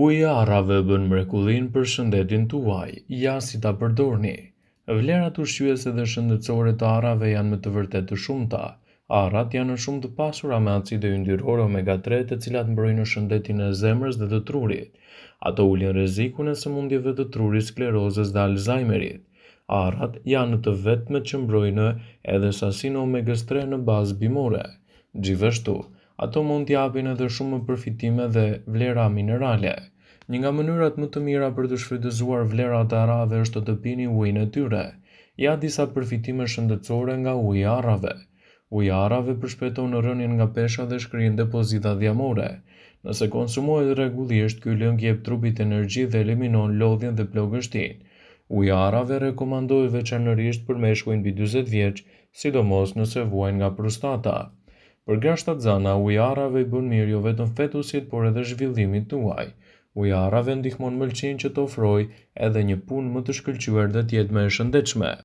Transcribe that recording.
Uji i arrave bën mrekullinë për shëndetin tuaj, ja si ta përdorni. Vlerat ushqyese dhe shëndetësore të arrave janë me të vërtetë të shumta. Arrat janë shumë të pasura me acide yndyrore omega-3, të cilat mbrojnë shëndetin e zemrës dhe të trurit. Ato ulin rrezikun e sëmundjeve të trurit, sklerozës dhe Alzheimerit. Arrat janë të vetmet që mbrojnë edhe sasinë omega-3 në bazë bimore. Gjithashtu, ato mund t'japin edhe shumë përfitime dhe vlera minerale. Një nga mënyrat më të mira për të shfrytëzuar vlerat e arrave është të pini ujin e tyre. Ja disa përfitime shëndetësore nga uji i arrave. Uji i arrave përshpejton rënien nga pesha dhe shkrin depozita dhjamore. Nëse konsumohet rregullisht, ky lëng jep trupit energji dhe eliminon lodhjen dhe plogështinë. Uji i arrave rekomandohet veçanërisht për meshkujt mbi 40 vjeç, sidomos nëse vuajnë nga prostata. Për grashtat zana, uji i arrave i bën mirë jo vetëm fetusit, por edhe zhvillimit tuaj. Uji i arrave ndihmon mëlçinë që të ofrojë edhe një punë më të shkëlqyer dhe të jetë më e shëndetshme.